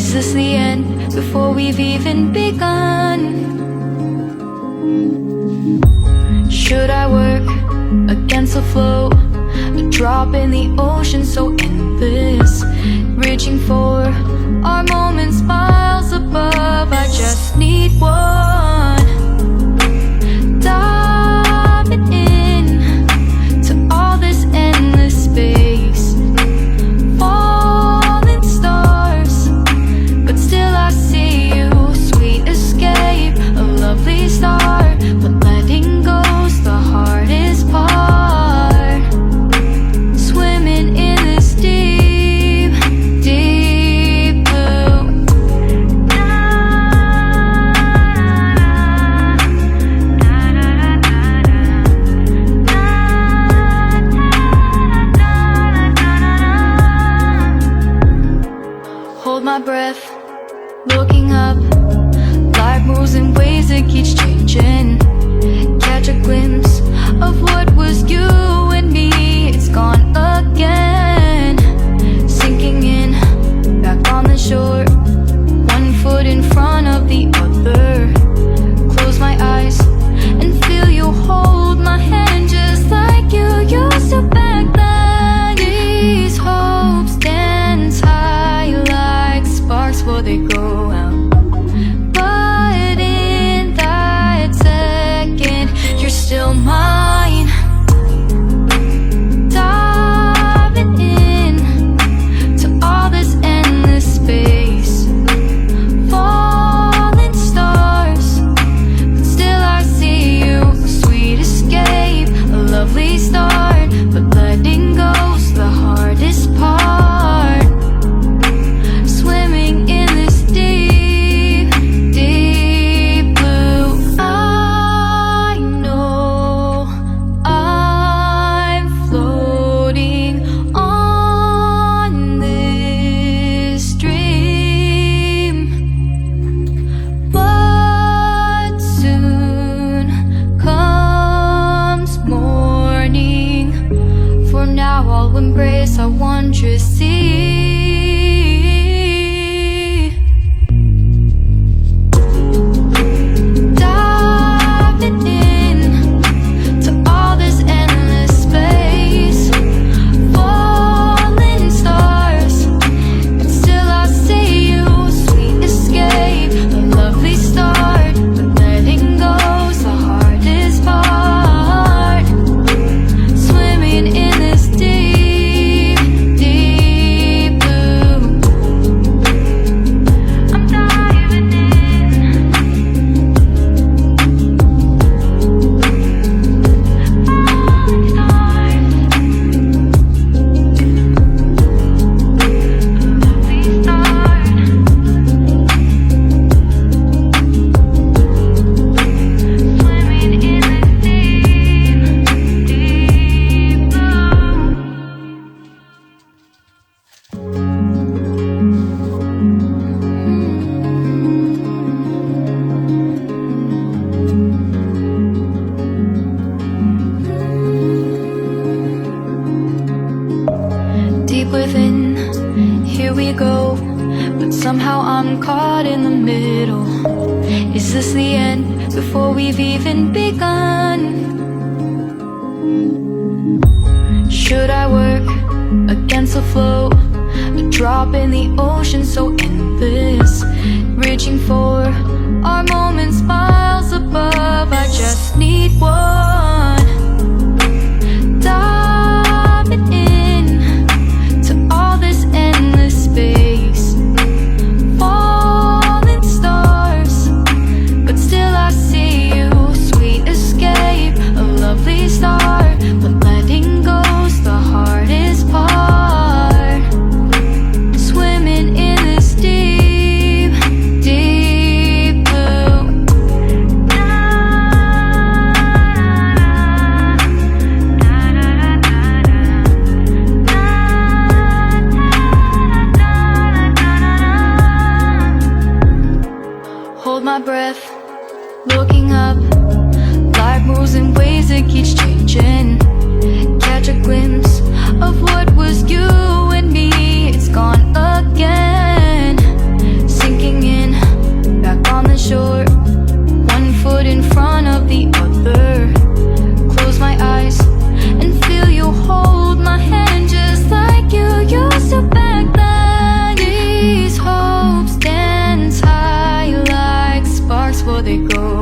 Is this the end before we've even begun? Should I work against the flow? A drop in the ocean so endless, reaching for our moments miles above. I just need one. Diving in to all this endless space, falling stars, but still I see you. Sweet escape, a lovely start, but letting go's the hardest part. Swimming in this deep, deep blue. Hold my breath, looking up. Life moves in ways that keeps changing. Catch a glimpse of what was you and me. It's gone again. Sinking in, back on the shore. One foot in front of the other. Close my eyes and feel you hold my hand just like you used to back then. These hopes dance high like sparks before they go out. But in that second, you're still mine. Diving in to all this endless space, falling stars, but still I see you. A sweet escape, a lovely start, but letting go's the hardest part. Swimming in this deep, deep blue. I know I'm floating on this dream, but soon comes morning. For now I'll embrace our wondrous sea. Diving in to all this endless space, falling stars, but still I see you. Sweet escape, a lovely start, but letting go's the hardest part. Swimming in this deep, deep blue. I'm diving in. Falling stars, lovely start. Swimming in this deep, deep blue. Deep within, here we go, but somehow I'm caught in the middle. Is this the end before we've even begun? Should I work against the flow? A drop in the ocean so endless, reaching for our moments miles above. I just need one. Diving in to all this endless space, falling stars, but still I see you. Sweet escape, a lovely start, but letting go's the hardest part. Swimming in this deep, deep blue. Hold my breath, looking up. Life moves in ways that keeps changing. Catch a glimpse of what was you and me. It's gone again. they go.